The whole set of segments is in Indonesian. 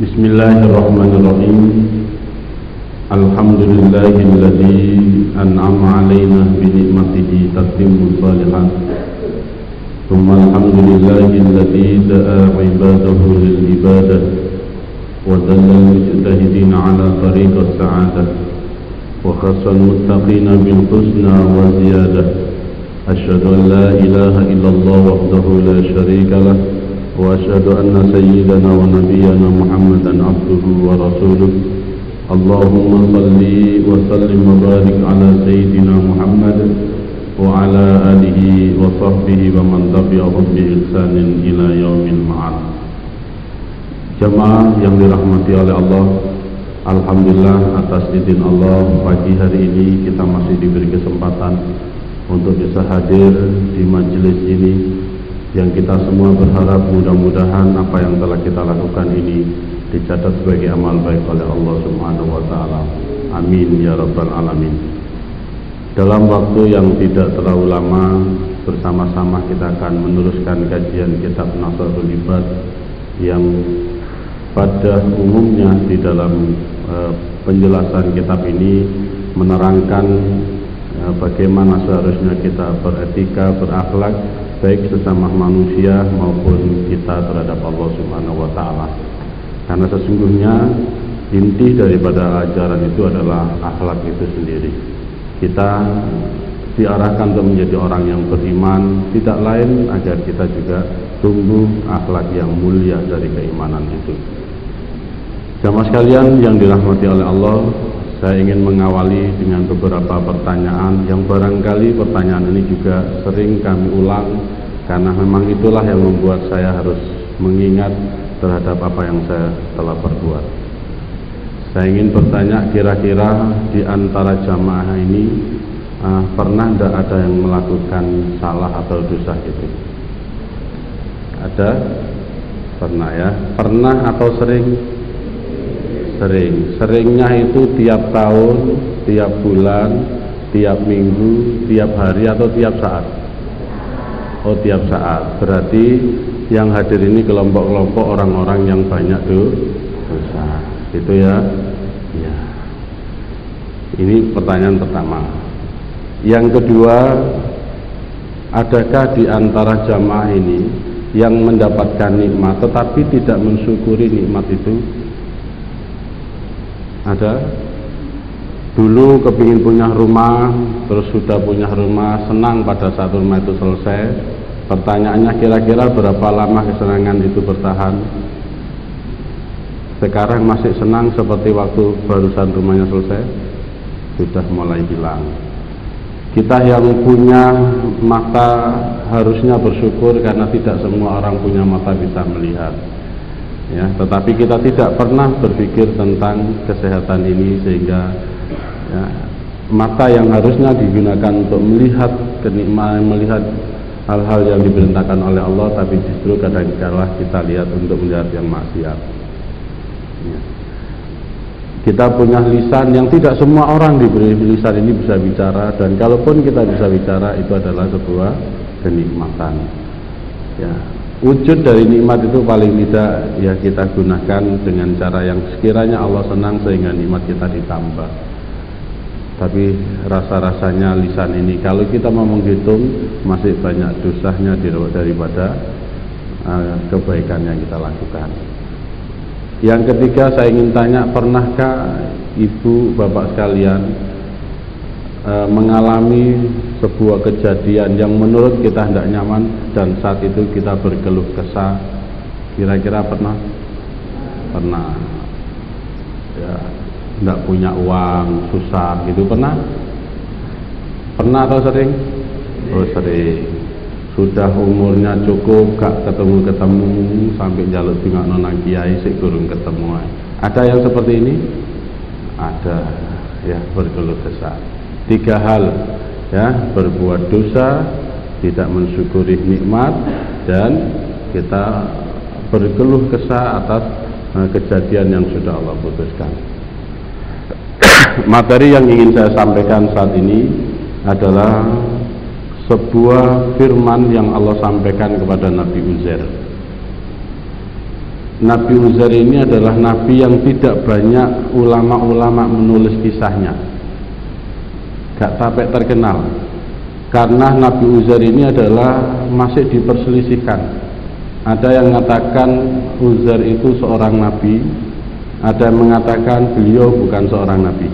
Bismillahirrahmanirrahim. Alhamdulillahilladzi an'ama 'alaina bi ni'matihi tatimmu shalihat. Tsumma alhamdulillahilladzi da'a 'ibadahu lil ibadah wa dallal mujtahidina 'ala tariqas sa'adah wa khassal muttaqina bil husna wa ziyadah. Asyhadu an la ilaha illallah wahdahu la syarika lah wa asyhadu anna sayyidana wa nabiyyana Muhammadan abduhu wa rasuluh. Allahumma salli wa sallim wa barik ala sayyidina Muhammad wa ala alihi wa sahbihi wa man tabi'ahum bi ihsanin ila yaumil ma'ad. Jamaah yang dirahmati oleh Allah, alhamdulillah atas izin Allah pagi hari ini kita masih diberi kesempatan untuk bisa hadir di majelis ini, yang kita semua berharap mudah-mudahan apa yang telah kita lakukan ini dicatat sebagai amal baik oleh Allah Subhanahu wa taala. Amin ya rabbal alamin. Dalam waktu yang tidak terlalu lama, bersama-sama kita akan meneruskan kajian kitab Nasrul Ibad yang pada umumnya di dalam penjelasan kitab ini menerangkan bagaimana seharusnya kita beretika, berakhlak baik sesama manusia maupun kita terhadap Allah Subhanahu wa taala. Karena sesungguhnya inti daripada ajaran itu adalah akhlak itu sendiri. Kita diarahkan untuk menjadi orang yang beriman, tidak lain agar kita juga tumbuh akhlak yang mulia dari keimanan itu. Jamaah sekalian yang dirahmati oleh Allah, saya ingin mengawali dengan beberapa pertanyaan yang barangkali pertanyaan ini juga sering kami ulang, karena memang itulah yang membuat saya harus mengingat terhadap apa yang saya telah perbuat. Saya ingin bertanya, kira-kira di antara jamaah ini pernah tidak ada yang melakukan salah atau dosa itu? Ada? Pernah ya? Pernah atau sering? Sering. Seringnya itu tiap tahun, tiap bulan, tiap minggu, tiap hari atau tiap saat? Oh, tiap saat. Berarti yang hadir ini kelompok-kelompok orang-orang yang banyak dosa. Itu ya. Ya. Ini pertanyaan pertama. Yang kedua, adakah di antara jamaah ini yang mendapatkan nikmat tetapi tidak mensyukuri nikmat itu? Ada? Dulu kepingin punya rumah, terus sudah punya rumah, senang pada saat rumah itu selesai. Pertanyaannya, kira-kira berapa lama kesenangan itu bertahan? Sekarang masih senang seperti waktu barusan rumahnya selesai? Sudah mulai hilang. Kita yang punya mata harusnya bersyukur, karena tidak semua orang punya mata bisa melihat. Ya, tetapi kita tidak pernah berpikir tentang kesehatan ini, sehingga ya, mata yang harusnya digunakan untuk melihat kenikmatan, melihat hal-hal yang diperintahkan oleh Allah, tapi justru kadang-kala kita lihat untuk melihat yang maksiat. Ya. Kita punya lisan yang tidak semua orang diberi lisan ini bisa bicara, dan kalaupun kita bisa bicara, itu adalah sebuah kenikmatan. Ya. Wujud dari nikmat itu paling tidak ya kita gunakan dengan cara yang sekiranya Allah senang, sehingga nikmat kita ditambah. Tapi rasa-rasanya lisan ini kalau kita mau menghitung masih banyak dosanya daripada kebaikan yang kita lakukan. Yang ketiga, saya ingin tanya, pernahkah ibu bapak sekalian mengalami sebuah kejadian yang menurut kita tidak nyaman, dan saat itu kita berkeluh kesah? Kira-kira pernah? Pernah. Ya, tidak punya uang, susah gitu, pernah? Pernah atau sering? Oh, sering. Sudah umurnya cukup, gak ketemu sampai jaluk tinggal nonang kiai sik kurung ketemu. Ada yang seperti ini? Ada, ya, berkeluh kesah. 3 hal, ya, berbuat dosa, tidak mensyukuri nikmat, dan kita berkeluh kesah atas kejadian yang sudah Allah putuskan. Materi yang ingin saya sampaikan saat ini adalah sebuah firman yang Allah sampaikan kepada Nabi Uzair. Nabi Uzair ini adalah nabi yang tidak banyak ulama-ulama menulis kisahnya, gak sampai terkenal, karena Nabi Uzair ini adalah masih diperselisihkan. Ada yang mengatakan Uzair itu seorang nabi, ada yang mengatakan beliau bukan seorang nabi.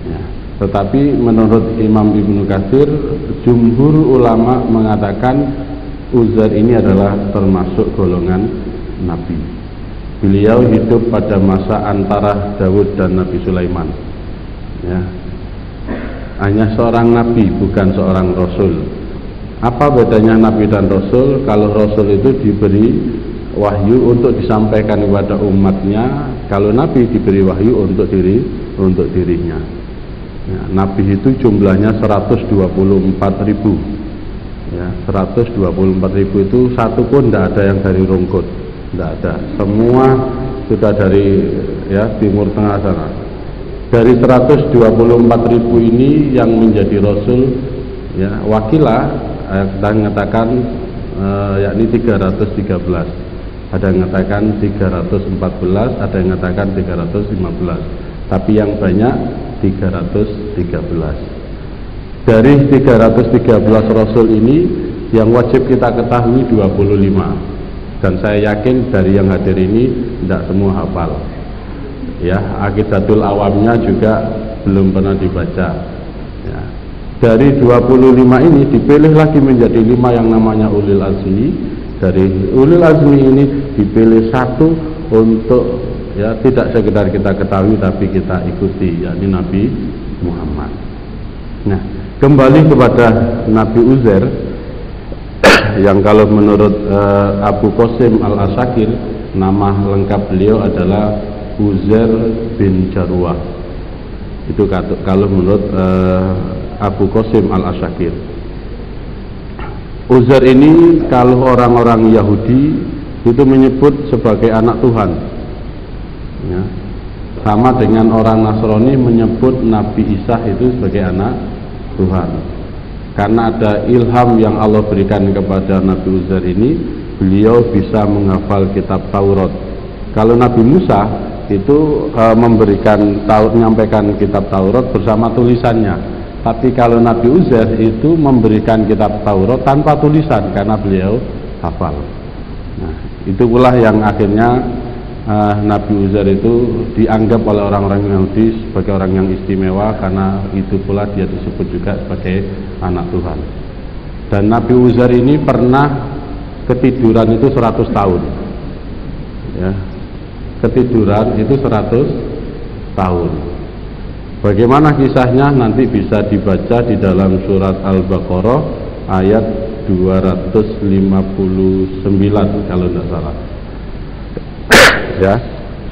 Ya, tetapi menurut Imam Ibnu Katsir, jumhur ulama mengatakan Uzair ini adalah termasuk golongan nabi. Beliau hidup pada masa antara Daud dan Nabi Sulaiman. Ya, hanya seorang nabi, bukan seorang rasul. Apa bedanya nabi dan rasul? Kalau rasul itu diberi wahyu untuk disampaikan kepada umatnya, kalau nabi diberi wahyu untuk dirinya. Ya, nabi itu jumlahnya 124.000. Ya, 124.000 itu satu pun tidak ada yang dari Rungkut, tidak ada. Semua sudah dari ya Timur Tengah sana. Dari 124.000 ini yang menjadi rasul, ya, wakilah kita mengatakan yakni 313. Ada yang mengatakan 314, ada yang mengatakan 315. Tapi yang banyak 313. Dari 313 rasul ini yang wajib kita ketahui 25. Dan saya yakin dari yang hadir ini tidak semua hafal. Ya, Aqidatul Awamnya juga belum pernah dibaca. Ya. Dari 25 ini dipilih lagi menjadi 5 yang namanya Ulil Azmi. Dari Ulil Azmi ini dipilih satu untuk ya tidak sekedar kita ketahui tapi kita ikuti, yakni Nabi Muhammad. Nah, kembali kepada Nabi Uzair yang kalau menurut Abu Qasim Al-Asakir, nama lengkap beliau adalah Uzair bin Jarwah. Itu kalau menurut Abu Qasim Al-Asakir. Uzair ini kalau orang-orang Yahudi itu menyebut sebagai anak Tuhan, ya. Sama dengan orang Nasrani menyebut Nabi Isa itu sebagai anak Tuhan. Karena ada ilham yang Allah berikan kepada Nabi Uzair ini, beliau bisa menghafal kitab Taurat. Kalau Nabi Musa itu menyampaikan kitab Taurat bersama tulisannya. Tapi kalau Nabi Uzair itu memberikan kitab Taurat tanpa tulisan karena beliau hafal. Nah, itu pula yang akhirnya Nabi Uzair itu dianggap oleh orang-orang Yahudi sebagai orang yang istimewa, karena itu pula dia disebut juga sebagai anak Tuhan. Dan Nabi Uzair ini pernah ketiduran itu 100 tahun. Ya. Ketiduran itu 100 tahun. Bagaimana kisahnya nanti bisa dibaca di dalam surat Al-Baqarah ayat 259 kalau tidak salah. ya.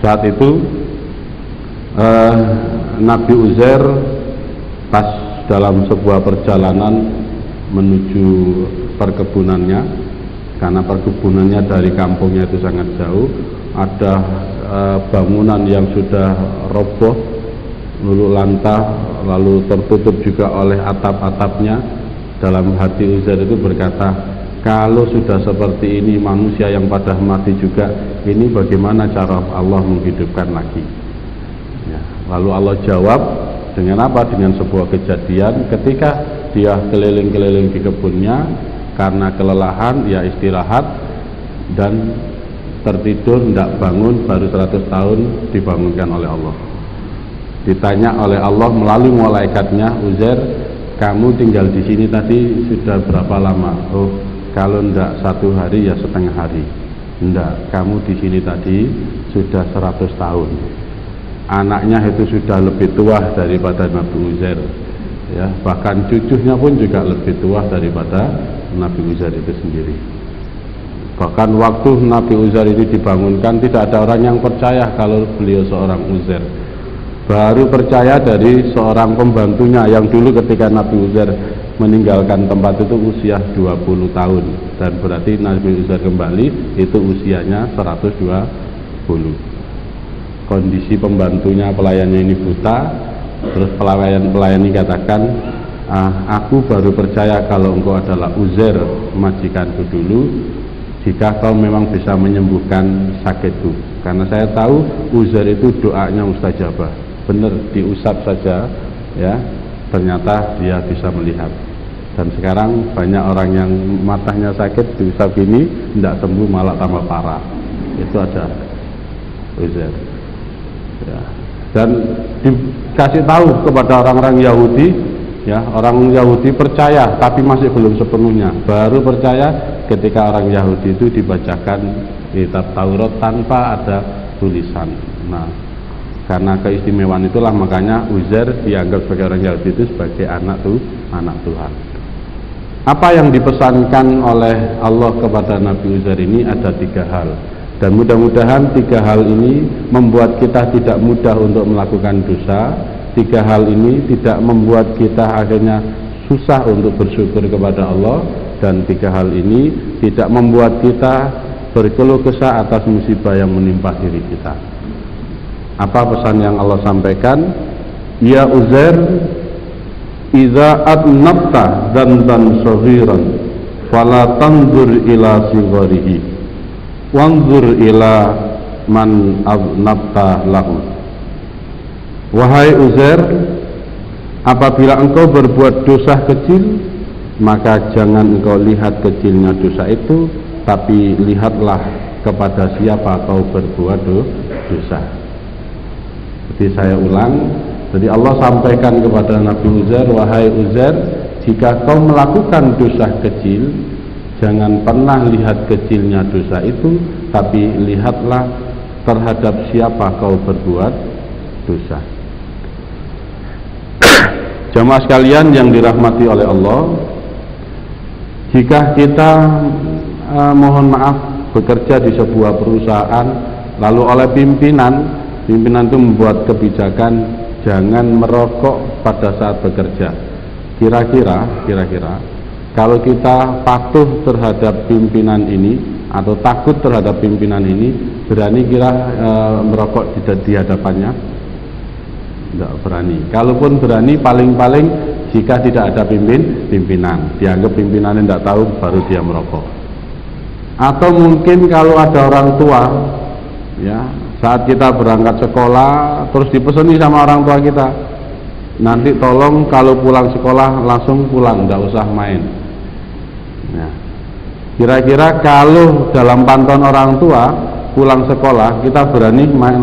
Saat itu Nabi Uzair pas dalam sebuah perjalanan menuju perkebunannya, karena perkebunannya dari kampungnya itu sangat jauh. Ada bangunan yang sudah roboh, luluh lantah, lalu tertutup juga oleh atap-atapnya. Dalam hati Uzair itu berkata, kalau sudah seperti ini manusia yang pada mati juga, ini bagaimana cara Allah menghidupkan lagi? Ya, lalu Allah jawab dengan apa? Dengan sebuah kejadian ketika dia keliling-keliling di kebunnya, karena kelelahan ya istirahat dan tertidur, tidak bangun, baru 100 tahun dibangunkan oleh Allah. Ditanya oleh Allah melalui malaikatnya, Uzair, kamu tinggal di sini tadi sudah berapa lama? Oh, kalau tidak 1 hari ya setengah hari. Tidak, kamu di sini tadi sudah 100 tahun. Anaknya itu sudah lebih tua daripada Nabi Uzair, ya, bahkan cucunya pun juga lebih tua daripada Nabi Uzair itu sendiri. Bahkan waktu Nabi Uzair ini dibangunkan, tidak ada orang yang percaya kalau beliau seorang Uzair. Baru percaya dari seorang pembantunya yang dulu ketika Nabi Uzair meninggalkan tempat itu usia 20 tahun, dan berarti Nabi Uzair kembali itu usianya 120. Kondisi pembantunya, pelayannya ini buta. Terus pelayan ini katakan, aku baru percaya kalau engkau adalah Uzair, majikanku dulu, jika kau memang bisa menyembuhkan sakitku. Karena saya tahu Uzair itu doanya mustajabah. Benar, diusap saja ya, ternyata dia bisa melihat. Dan sekarang banyak orang yang matanya sakit diusap gini tidak sembuh, malah tambah parah. Itu ada Uzair ya. Dan dikasih tahu kepada orang-orang Yahudi ya, orang Yahudi percaya tapi masih belum sepenuhnya. Baru percaya ketika orang Yahudi itu dibacakan kitab Taurat tanpa ada tulisan. Nah, karena keistimewaan itulah makanya Uzair dianggap sebagai orang Yahudi itu sebagai anak Tuhan. Apa yang dipesankan oleh Allah kepada Nabi Uzair ini ada 3 hal. Dan mudah-mudahan 3 hal ini membuat kita tidak mudah untuk melakukan dosa. 3 hal ini tidak membuat kita akhirnya susah untuk bersyukur kepada Allah. Dan 3 hal ini tidak membuat kita berkeluh kesah atas musibah yang menimpa diri kita. Apa pesan yang Allah sampaikan? Ya Uzair, idza adnabta dzanban saghiran fala tanzur ila sigharihi wanzur ila man adnabta lahu. Wahai Uzair, apabila engkau berbuat dosa kecil, maka jangan engkau lihat kecilnya dosa itu, tapi lihatlah kepada siapa kau berbuat dosa. Jadi saya ulang, jadi Allah sampaikan kepada Nabi Uzair, wahai Uzair, jika kau melakukan dosa kecil, jangan pernah lihat kecilnya dosa itu, tapi lihatlah terhadap siapa kau berbuat dosa. Jamaah sekalian yang dirahmati oleh Allah, jika kita mohon maaf bekerja di sebuah perusahaan, lalu oleh pimpinan itu membuat kebijakan jangan merokok pada saat bekerja. Kira-kira kalau kita patuh terhadap pimpinan ini atau takut terhadap pimpinan ini, berani merokok di hadapannya? Tidak berani. Kalaupun berani, paling-paling jika tidak ada pimpinan, dianggap pimpinannya tidak tahu, baru dia merokok. Atau mungkin kalau ada orang tua, ya, saat kita berangkat sekolah, terus dipeseni sama orang tua kita, nanti tolong kalau pulang sekolah langsung pulang, tidak usah main. Ya. Kira-kira kalau dalam pantauan orang tua pulang sekolah, kita berani main,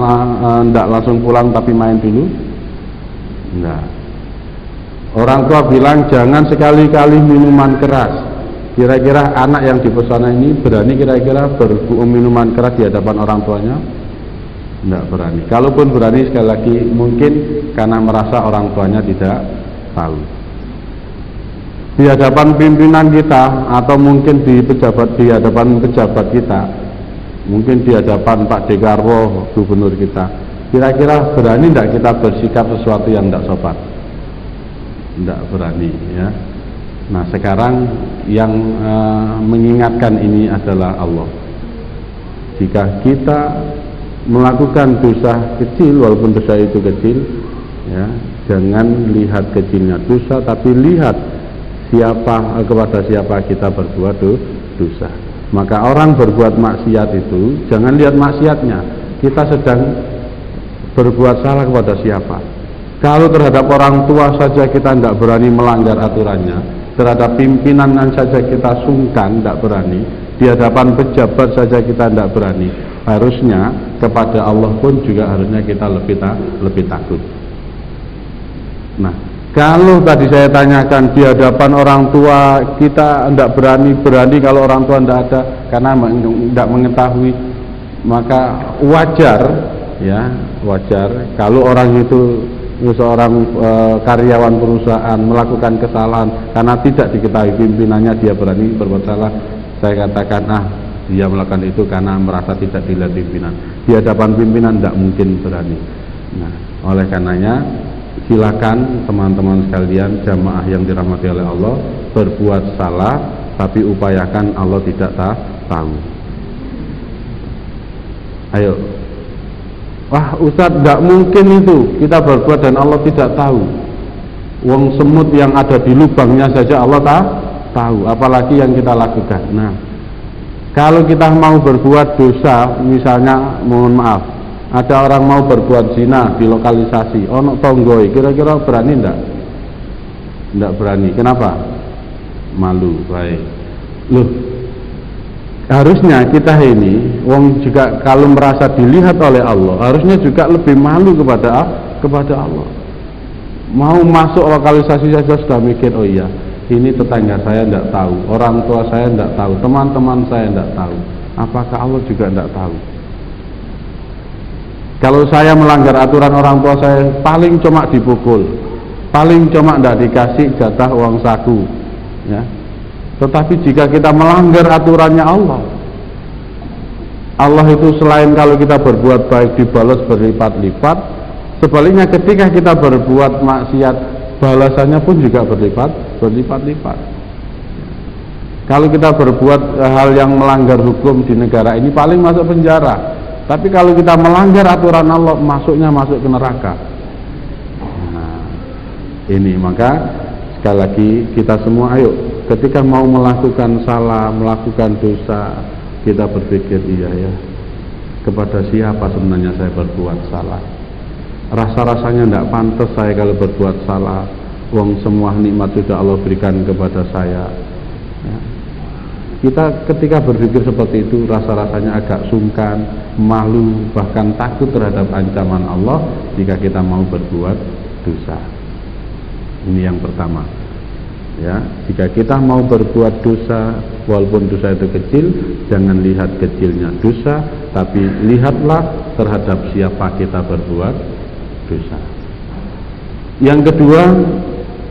tidak langsung pulang tapi main dulu? Enggak. Orang tua bilang jangan sekali-kali minuman keras. Kira-kira anak yang di pesona ini berani kira-kira minuman keras di hadapan orang tuanya? Tidak berani. Kalaupun berani, sekali lagi mungkin karena merasa orang tuanya tidak tahu. Di hadapan pimpinan kita atau mungkin di hadapan pejabat kita, mungkin di hadapan Pak Dekarwo, gubernur kita, kira-kira berani tidak kita bersikap sesuatu yang tidak sopan? Tidak berani, ya. Nah, sekarang yang mengingatkan ini adalah Allah. Jika kita melakukan dosa kecil, walaupun dosa itu kecil, ya, jangan lihat kecilnya dosa, tapi lihat kepada siapa kita berbuat dosa. Maka orang berbuat maksiat itu jangan lihat maksiatnya, kita sedang berbuat salah kepada siapa. Kalau terhadap orang tua saja kita tidak berani melanggar aturannya, terhadap pimpinan saja kita sungkan, tidak berani, di hadapan pejabat saja kita tidak berani, harusnya kepada Allah pun juga harusnya kita lebih takut. Nah, kalau tadi saya tanyakan di hadapan orang tua kita tidak berani kalau orang tua tidak ada karena tidak mengetahui, maka wajar, ya, wajar kalau orang itu seorang karyawan perusahaan melakukan kesalahan karena tidak diketahui pimpinannya, dia berani berbuat salah. Saya katakan, dia melakukan itu karena merasa tidak dilihat pimpinan. Di hadapan pimpinan tidak mungkin berani. Nah, oleh karenanya silakan teman-teman sekalian, jamaah yang dirahmati oleh Allah, berbuat salah tapi upayakan Allah tidak tahu. Ayo. Wah, Ustaz, tidak mungkin itu kita berbuat dan Allah tidak tahu. Wong semut yang ada di lubangnya saja Allah tahu, apalagi yang kita lakukan. Nah, kalau kita mau berbuat dosa, misalnya mohon maaf, ada orang mau berbuat zina di lokalisasi, ono tonggoi, kira-kira berani enggak? Enggak berani. Kenapa? Malu. Baik. Loh, harusnya kita ini, wong juga kalau merasa dilihat oleh Allah, harusnya juga lebih malu kepada Allah. Mau masuk lokalisasi saja sudah mikir, oh iya, ini tetangga saya tidak tahu, orang tua saya tidak tahu, teman-teman saya tidak tahu, apakah Allah juga tidak tahu? Kalau saya melanggar aturan orang tua saya, paling cuma dipukul, paling cuma tidak dikasih jatah uang saku, ya. Tetapi jika kita melanggar aturannya Allah, Allah itu selain kalau kita berbuat baik dibalas berlipat-lipat, sebaliknya ketika kita berbuat maksiat, balasannya pun juga berlipat-lipat. Kalau kita berbuat hal yang melanggar hukum di negara ini, paling masuk penjara. Tapi kalau kita melanggar aturan Allah, masuk ke neraka. Nah, ini maka sekali lagi kita semua ayo, ketika mau melakukan salah, melakukan dosa, kita berpikir, iya ya, kepada siapa sebenarnya saya berbuat salah? Rasa-rasanya tidak pantas saya kalau berbuat salah. Wong semua nikmat sudah Allah berikan kepada saya, ya. Kita ketika berpikir seperti itu, rasa-rasanya agak sungkan, malu, bahkan takut terhadap ancaman Allah jika kita mau berbuat dosa. Ini yang pertama, ya. Jika kita mau berbuat dosa, walaupun dosa itu kecil, jangan lihat kecilnya dosa, tapi lihatlah terhadap siapa kita berbuat dosa. Yang kedua,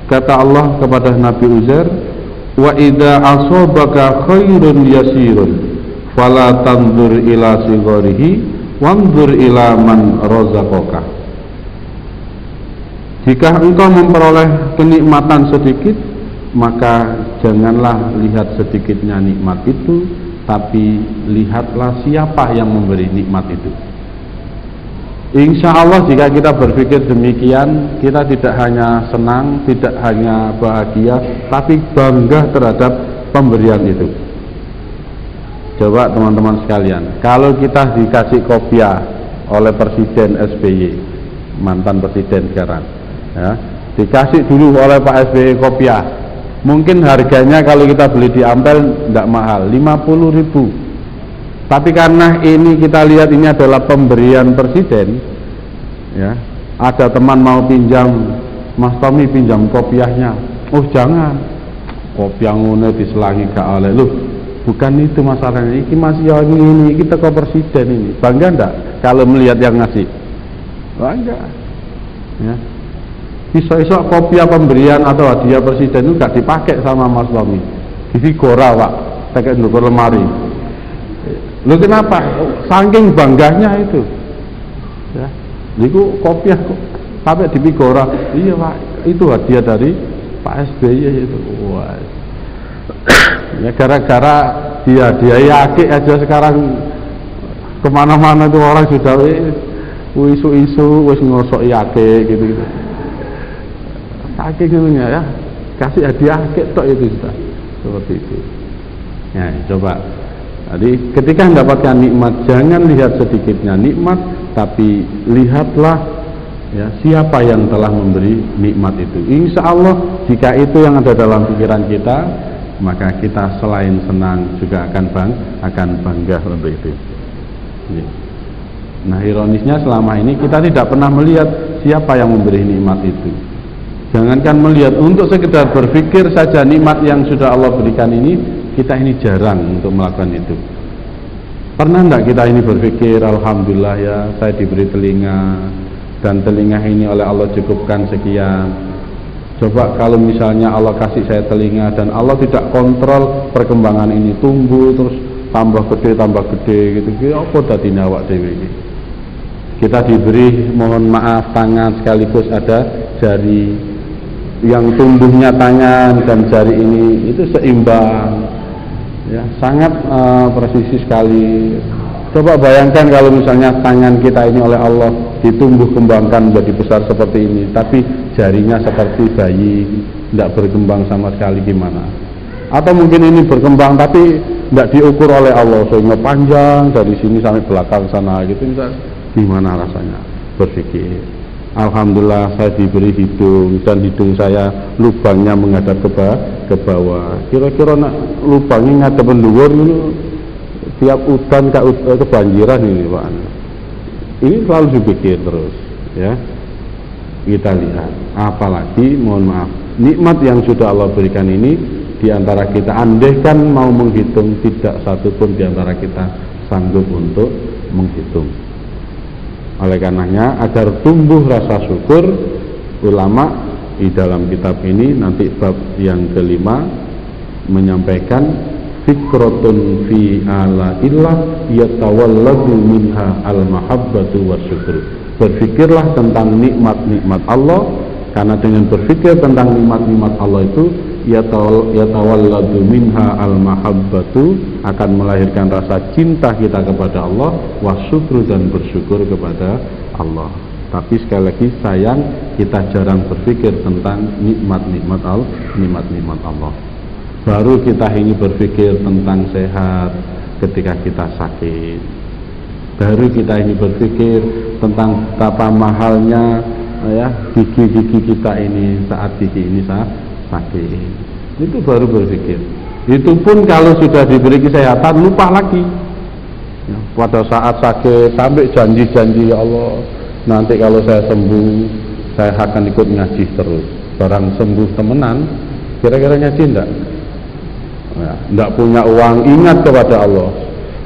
kata Allah kepada Nabi Uzair, wa idza asabaka khairun yasirun fala tanzur ila sigharihi wanzur ila man razaqaka. Jika engkau memperoleh kenikmatan sedikit, maka janganlah lihat sedikitnya nikmat itu, tapi lihatlah siapa yang memberi nikmat itu. Insya Allah jika kita berpikir demikian, kita tidak hanya senang, tidak hanya bahagia, tapi bangga terhadap pemberian itu. Coba teman-teman sekalian, kalau kita dikasih kopiah oleh Presiden SBY, mantan Presiden sekarang, ya, dikasih dulu oleh Pak SBY kopiah, mungkin harganya kalau kita beli di Ampel tidak mahal, 50.000. Tapi karena ini kita lihat ini adalah pemberian presiden, ya, ada teman mau pinjam, Mas Tommy pinjam kopiahnya. Oh jangan, kopiah ngono diselangi gak oleh. Loh, bukan itu masalahnya. Ini masih yang ini kita ke presiden ini. Bangga enggak kalau melihat yang ngasih? Bangga. Ya. Iso-iso kopiah pemberian atau hadiah presiden itu gak dipakai sama Mas Tommy. Jadi gora Pak, pakai ndukur lemari. Loh kenapa? Saking bangganya itu. Ya. Niku kopiah kok sampai di Pigora. Iya Pak, itu hadiah dari Pak SBY itu. Wah. Ya gara-gara dia yakin aja sekarang kemana-mana tuh orang sudah isu-isu wis ngosok yake gitu. Saking itunya ya, kasih hadiah tok itu sudah seperti itu. Ya, coba. Jadi ketika mendapatkan nikmat, jangan lihat sedikitnya nikmat, tapi lihatlah ya siapa yang telah memberi nikmat itu. Insya Allah jika itu yang ada dalam pikiran kita, maka kita selain senang juga akan bangga untuk itu. Nah, ironisnya selama ini kita tidak pernah melihat siapa yang memberi nikmat itu. Jangankan melihat, untuk sekedar berpikir saja nikmat yang sudah Allah berikan ini, kita ini jarang untuk melakukan itu. Pernah enggak kita ini berpikir, alhamdulillah ya saya diberi telinga, dan telinga ini oleh Allah cukupkan sekian. Coba kalau misalnya Allah kasih saya telinga dan Allah tidak kontrol perkembangan ini, tumbuh terus tambah gede gitu, apa tadi awak dewe iki? Kita diberi, mohon maaf, tangan sekaligus ada jari, yang tumbuhnya tangan dan jari ini itu seimbang, ya sangat presisi sekali. Coba bayangkan kalau misalnya tangan kita ini oleh Allah ditumbuh kembangkan menjadi besar seperti ini, tapi jarinya seperti bayi, tidak berkembang sama sekali, gimana? Atau mungkin ini berkembang tapi tidak diukur oleh Allah sehingga panjang dari sini sampai belakang sana gitu, gimana rasanya? Berpikir, alhamdulillah saya diberi hidung dan hidung saya lubangnya menghadap ke bawah. Kira-kira nak lubangnya ngadep mendhuwur itu tiap udan kebanjiran ini Pak. Ini selalu dipikir terus ya. Kita lihat, apalagi mohon maaf, nikmat yang sudah Allah berikan ini di antara kita, andaikan mau menghitung tidak satu pun di antara kita sanggup untuk menghitung. Oleh karenanya agar tumbuh rasa syukur, ulama di dalam kitab ini nanti bab yang kelima menyampaikan fikratun fi ala illah yatawalladu minha al mahabbatu wasyukur. Berfikirlah tentang nikmat-nikmat Allah, karena dengan berfikir tentang nikmat-nikmat Allah itu yatawalladu minha al mahabbatu, akan melahirkan rasa cinta kita kepada Allah, wasyukur, dan bersyukur kepada Allah. Tapi sekali lagi sayang, kita jarang berpikir tentang nikmat-nikmat Allah. Baru kita ini berpikir tentang sehat ketika kita sakit. Baru kita ini berpikir tentang betapa mahalnya ya gigi-gigi kita ini saat gigi ini sakit. Itu baru berpikir. Itu pun kalau sudah diberi kesehatan lupa lagi ya, pada saat sakit sampai janji-janji, ya Allah nanti kalau saya sembuh saya akan ikut ngaji terus. Barang sembuh temenan, kira-kira ngaji enggak? Ya, enggak punya uang, ingat kepada Allah,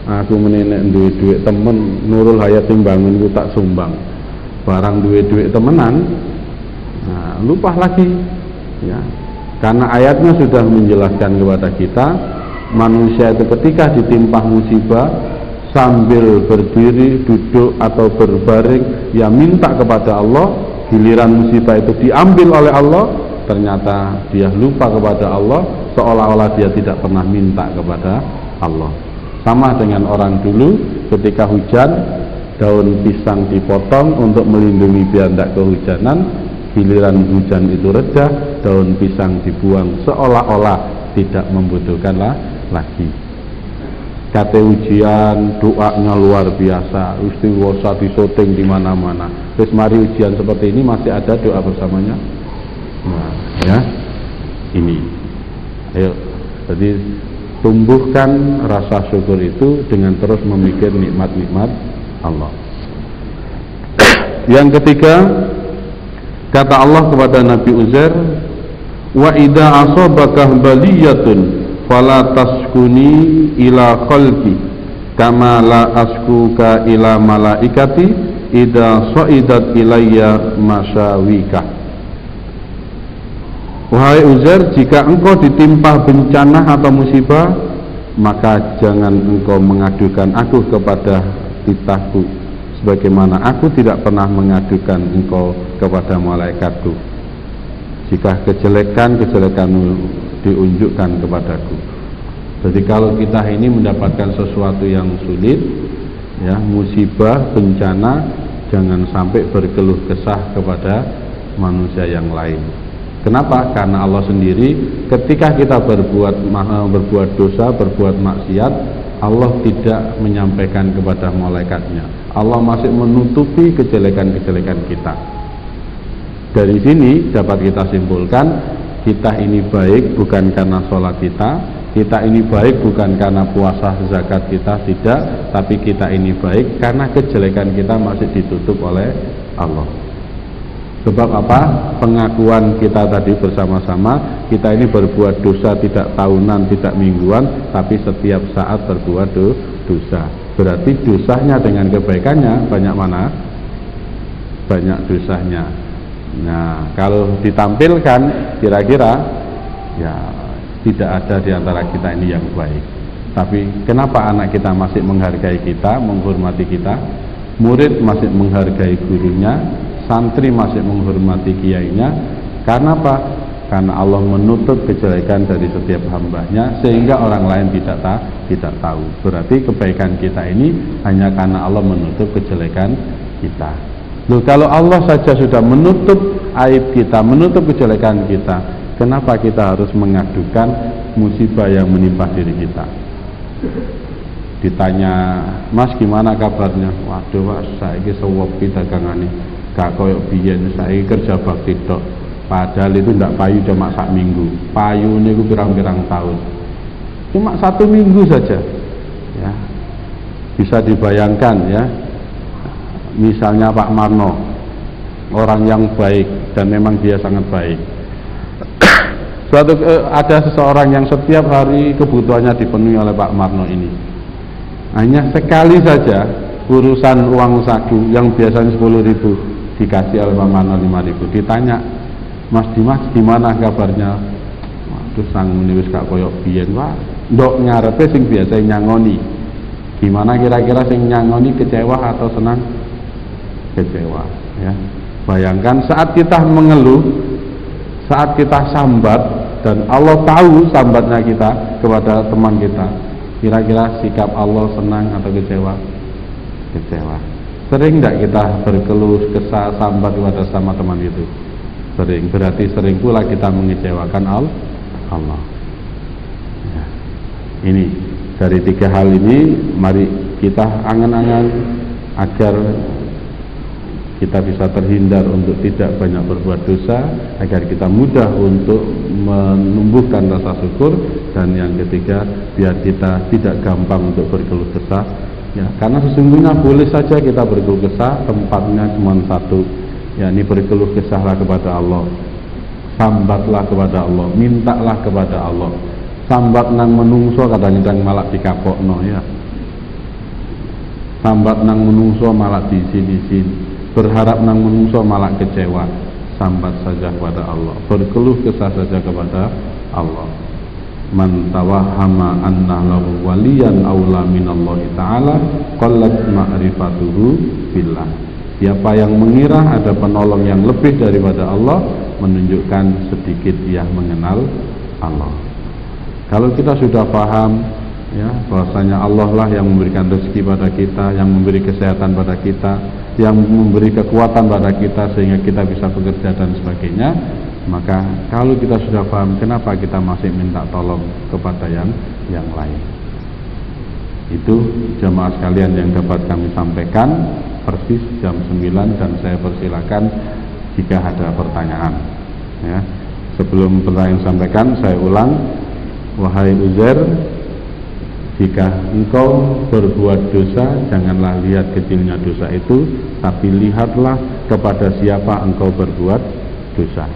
aku menenek duit temen Nurul Hayati bangun ku tak sumbang. Barang duit temenan, nah, lupa lagi ya. Karena ayatnya sudah menjelaskan kepada kita, manusia itu ketika ditimpa musibah sambil berdiri, duduk atau berbaring, ya minta kepada Allah. Giliran musibah itu diambil oleh Allah, ternyata dia lupa kepada Allah, seolah-olah dia tidak pernah minta kepada Allah. Sama dengan orang dulu ketika hujan, daun pisang dipotong untuk melindungi biar tidak kehujanan. Giliran hujan itu reda, daun pisang dibuang, seolah-olah tidak membutuhkan lagi. Kata ujian, doanya luar biasa, istighosah disoting di mana-mana. Terus mari ujian seperti ini masih ada doa bersamanya. Nah, ya, ini. Ayo, jadi tumbuhkan rasa syukur itu dengan terus memikir nikmat-nikmat Allah. Yang ketiga, kata Allah kepada Nabi Uzair, wa idza asabaka baliyatun fala taskuni ila khalqi kama la askuka ila malaikati idza sa'idat ilayya masyawika. Wahai Uzair, jika engkau ditimpa bencana atau musibah, maka jangan engkau mengadukan aku kepada titahku, sebagaimana aku tidak pernah mengadukan engkau kepada malaikatku. Jika kejelekanmu diunjukkan kepadaku. Jadi kalau kita ini mendapatkan sesuatu yang sulit, ya, musibah, bencana, jangan sampai berkeluh kesah kepada manusia yang lain. Kenapa? Karena Allah sendiri ketika kita berbuat dosa, berbuat maksiat, Allah tidak menyampaikan kepada malaikatnya. Allah masih menutupi kejelekan-kejelekan kita. Dari sini dapat kita simpulkan, kita ini baik bukan karena sholat kita ini baik bukan karena puasa zakat kita, tidak, tapi kita ini baik karena kejelekan kita masih ditutup oleh Allah. Sebab apa? Pengakuan kita tadi bersama-sama, kita ini berbuat dosa tidak tahunan, tidak mingguan, tapi setiap saat berbuat dosa. Berarti dosanya dengan kebaikannya banyak mana? Banyak dosanya. Nah, kalau ditampilkan, kira-kira ya tidak ada di antara kita ini yang baik. Tapi kenapa anak kita masih menghargai kita, menghormati kita, murid masih menghargai gurunya, santri masih menghormati kiainya? Karena apa? Karena Allah menutup kejelekan dari setiap hambanya sehingga orang lain tidak tahu. Berarti kebaikan kita ini hanya karena Allah menutup kejelekan kita. Loh, kalau Allah saja sudah menutup aib kita, menutup kejelekan kita, kenapa kita harus mengadukan musibah yang menimpa diri kita? Ditanya, Mas gimana kabarnya? Waduh Mas, saiki sewepi dagangane, gak koyo biyen, saiki kerja bakti tok. Padahal itu ndak payu cuma sak minggu, payu niku pirang-pirang tahun. Cuma 1 minggu saja. Ya. Bisa dibayangkan ya. Misalnya Pak Marno, orang yang baik dan memang dia sangat baik. Ada seseorang yang setiap hari kebutuhannya dipenuhi oleh Pak Marno ini. Hanya sekali saja urusan uang saku yang biasanya 10.000 dikasih oleh Pak Marno 5.000. Ditanya, Mas Dimas gimana kabarnya? Waduh, sang meniwis gak koyok biyen, Pak. Ndok ngarepe sing biasa nyangoni. Gimana kira-kira sing nyangoni kecewa atau senang? Kecewa, ya. Bayangkan saat kita mengeluh, saat kita sambat dan Allah tahu sambatnya kita kepada teman kita, kira-kira sikap Allah senang atau kecewa? Kecewa. Sering tidak kita berkeluh kesah sambat kepada sama teman itu? Sering. Berarti sering pula kita mengecewakan Allah. Ya. Ini dari 3 hal ini, mari kita angan-angan agar kita bisa terhindar untuk tidak banyak berbuat dosa, agar kita mudah untuk menumbuhkan rasa syukur, dan yang ketiga, biar kita tidak gampang untuk berkeluh kesah. Ya, karena sesungguhnya boleh saja kita berkeluh kesah, tempatnya cuma satu, yakni berkeluh kesahlah kepada Allah, sambatlah kepada Allah, mintalah kepada Allah. Sambat nang menungso kadang-kadang malah dikapokno ya. Sambat nang menungso malah disin-isin. Berharap nang menungso malah kecewa. Sambat saja kepada Allah, berkeluh kesah saja kepada Allah. Man tawahhama anna lahu waliyan aula minallahi ta'ala qallat ma'rifatuhu billah. Siapa yang mengira ada penolong yang lebih daripada Allah, menunjukkan sedikit ia mengenal Allah. Kalau kita sudah paham ya bahwasanya Allah lah yang memberikan rezeki pada kita, yang memberi kesehatan pada kita, yang memberi kekuatan pada kita sehingga kita bisa bekerja dan sebagainya, maka kalau kita sudah paham, kenapa kita masih minta tolong kepada yang lain? Itu jamaah sekalian yang dapat kami sampaikan, persis jam 9, dan saya persilakan jika ada pertanyaan ya. Sebelum pertanyaan disampaikan, saya ulang, wahai Uzair, jika engkau berbuat dosa, janganlah lihat kecilnya dosa itu, tapi lihatlah kepada siapa engkau berbuat dosa.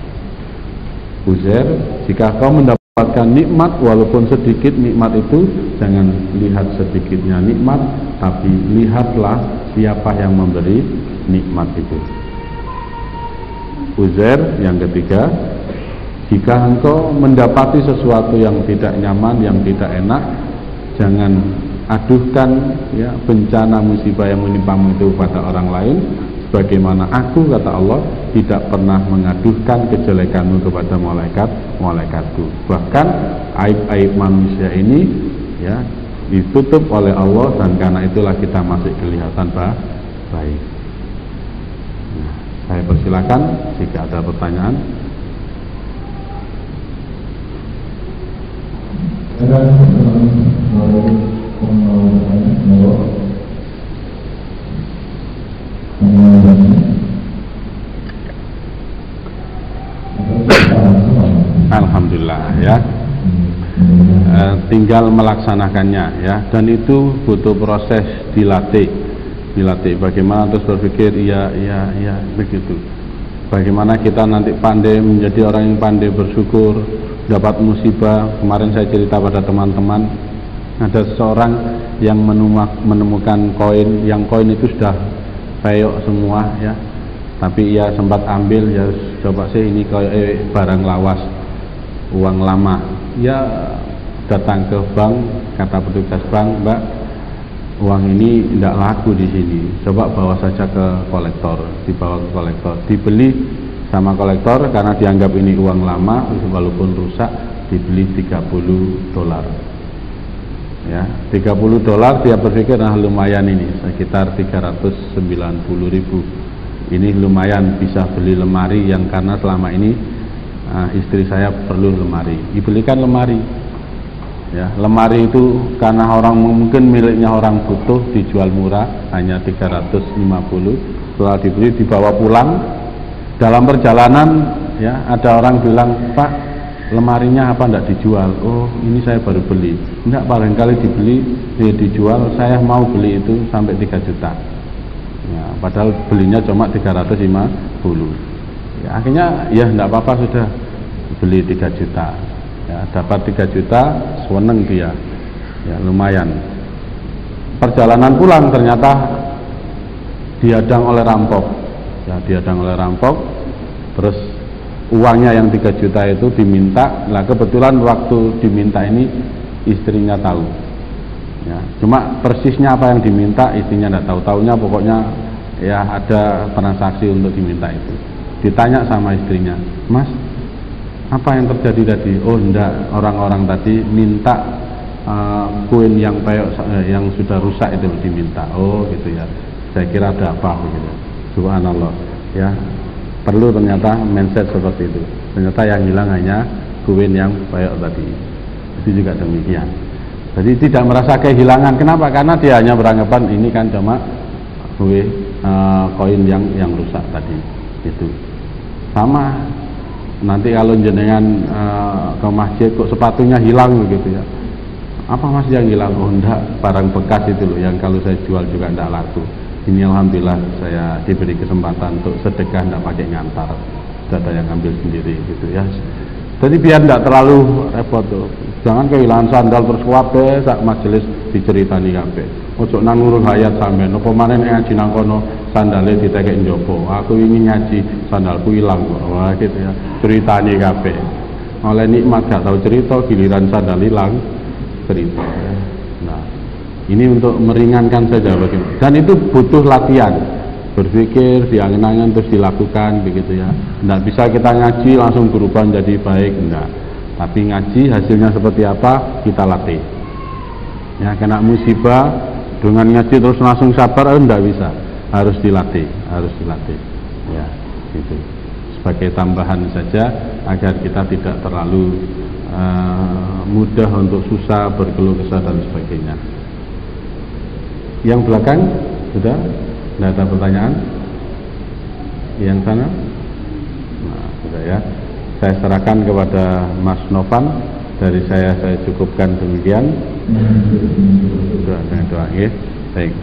Uzair, jika kau mendapatkan nikmat walaupun sedikit, nikmat itu jangan lihat sedikitnya nikmat, tapi lihatlah siapa yang memberi nikmat itu. Uzair yang ketiga, jika engkau mendapati sesuatu yang tidak nyaman, yang tidak enak, jangan aduhkan ya bencana musibah yang menimpamu itu pada orang lain, sebagaimana aku, kata Allah, tidak pernah mengaduhkan kejelekanmu kepada malaikatku. Bahkan aib-aib manusia ini ya ditutup oleh Allah, dan karena itulah kita masih kelihatan baik. Nah, saya persilakan jika ada pertanyaan. Alhamdulillah ya. Tinggal melaksanakannya ya, dan itu butuh proses dilatih. Bagaimana terus berpikir ya begitu. Bagaimana kita nanti pandai menjadi orang yang pandai bersyukur dapat musibah. Kemarin saya cerita pada teman-teman, ada seseorang yang menemukan koin, yang koin itu sudah peyok semua ya, tapi ia sempat ambil, ya coba sih ini kayak barang lawas, uang lama. Ya datang ke bank, kata petugas bank, Mbak, uang ini tidak laku di sini, coba bawa saja ke kolektor. Dibawa ke kolektor, dibeli sama kolektor karena dianggap ini uang lama, walaupun rusak, dibeli $30 ya, $30. Dia berpikir nah lumayan ini, sekitar 390.000, ini lumayan bisa beli lemari yang karena selama ini istri saya perlu lemari, dibelikan lemari ya. Lemari itu karena orang mungkin miliknya orang butuh, dijual murah hanya 350. Setelah dibeli, dibawa pulang. Dalam perjalanan ya ada orang bilang, Pak, lemarinya apa enggak dijual? Oh, ini saya baru beli. Enggak, barangkali dibeli, dijual, saya mau beli itu sampai 3 juta ya, padahal belinya cuma 350 ya. Akhirnya ya enggak apa-apa, sudah beli 3 juta ya, dapat 3 juta, seneng dia ya, lumayan. Perjalanan pulang ternyata dihadang oleh rampok ya, terus uangnya yang 3 juta itu diminta. Lah kebetulan waktu diminta ini istrinya tahu ya, cuma persisnya apa yang diminta istrinya tidak tahu. Taunya pokoknya ya ada transaksi untuk diminta itu. Ditanya sama istrinya, Mas, apa yang terjadi tadi? Oh enggak, orang-orang tadi minta koin yang peyok yang sudah rusak itu diminta. Oh gitu ya, saya kira ada apa begitu. Subhanallah ya, perlu ternyata mindset seperti itu. Ternyata yang hilang hanya koin yang peyok tadi. Itu juga demikian. Jadi tidak merasa kehilangan. Kenapa? Karena dia hanya beranggapan ini kan cuma koin yang rusak tadi. Itu sama. Nanti kalau jenengan ke masjid kok sepatunya hilang begitu ya, apa Mas yang hilang? Oh enggak, barang bekas itu loh yang kalau saya jual juga enggak laku. Ini alhamdulillah saya diberi kesempatan untuk sedekah, enggak pakai ngantar, sudah ada yang ambil sendiri gitu ya. Jadi biar enggak terlalu repot tuh. Jangan kehilangan sandal terus kabeh sak majelis diceritani kabeh. Ojo nang nurung hayat sampean. Apa maneh nek ngaji nang kono sandale ditekek njopo. Aku ingin ngaji, sandalku hilang kok. Wah gitu ya. Ceritani kabeh. Oleh nikmat gak tahu cerita, giliran sandal hilang cerita. Nah, ini untuk meringankan saja bagaimana. Dan itu butuh latihan. Berpikir, diangen-angen terus dilakukan begitu ya. Tidak bisa kita ngaji langsung berubah menjadi baik, enggak. Tapi ngaji hasilnya seperti apa kita latih. Ya, kena musibah dengan ngaji terus langsung sabar enggak bisa. Harus dilatih. Ya, gitu. Sebagai tambahan saja agar kita tidak terlalu mudah untuk susah, berkeluh kesah dan sebagainya. Yang belakang sudah? Tidak ada pertanyaan? Yang sana? Nah, sudah ya. Saya serahkan kepada Mas Novan. Dari saya cukupkan demikian. Sudah dengan doa ya. Baik.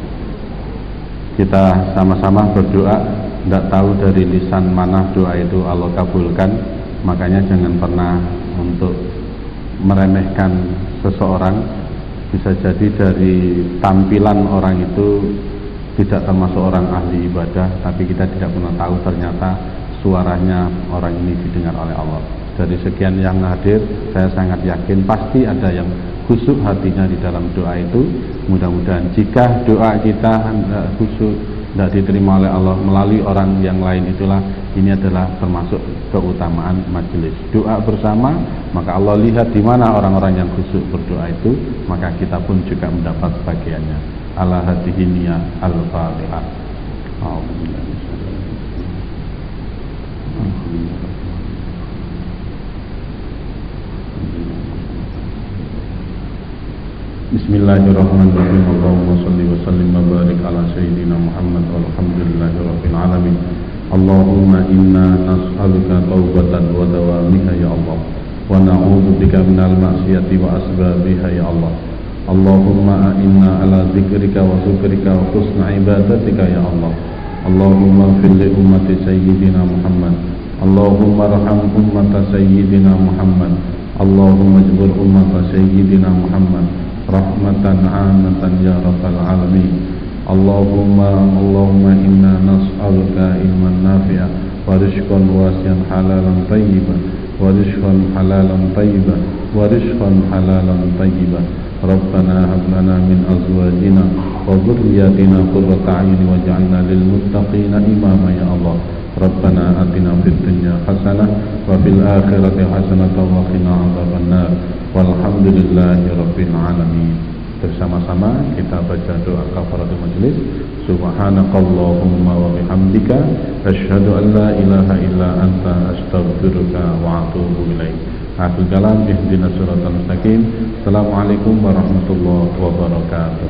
Kita sama-sama berdoa. Tidak tahu dari lisan mana doa itu Allah kabulkan. Makanya jangan pernah untuk meremehkan seseorang. Bisa jadi dari tampilan orang itu tidak termasuk orang ahli ibadah, tapi kita tidak pernah tahu ternyata suaranya orang ini didengar oleh Allah. Dari sekian yang hadir, saya sangat yakin pasti ada yang khusyuk hatinya di dalam doa itu. Mudah-mudahan jika doa kita khusyuk, tidak diterima oleh Allah melalui orang yang lain, itulah ini adalah termasuk keutamaan majelis doa bersama. Maka Allah lihat di mana orang-orang yang khusyuk berdoa itu, maka kita pun juga mendapat bagiannya. Ala hadhihi niyah al-Fatihah. Bismillahirrahmanirrahim. Allahumma salli wa sallim wa barik ala sayyidina Muhammad walhamdulillahi rabbil alamin. Allahumma inna nas'aluka taubatan wa dawamiha ya Allah, wa na'udzu bika minal ma'siyati wa asbabiha ya Allah. Allahumma inna ala dzikrika wa syukrika wa husni ibadatika ya Allah. Allahumma fil li ummati sayyidina Muhammad. Allahumma arham ummata sayyidina Muhammad. Allahumma jbur ummata sayyidina Muhammad rahmatan 'amatan ya rabbal alamin. Allahumma inna nas'aluka ilman nafi'a wa rizqan wasi'an halalan tayyiban wa rizqan halalan tayyiban wa rizqan halalan tayyiban. Rabbana hab lana min azwajina wa dhurriyyatina qurrata a'yun waj'alna lil muttaqina imama ya Allah. Rabbana atina fid dunya hasanah wa fil akhirati hasanah wa qina adzabannar. Walhamdulillahi rabbil alamin. Bersama-sama kita baca doa kafaratul majlis. Subhanakallahumma wa bihamdika asyhadu an la ilaha illa anta astaghfiruka wa atubu ilaik. Akhirul kalam, ihdinas siratal mustaqim. Assalamualaikum warahmatullahi wabarakatuh.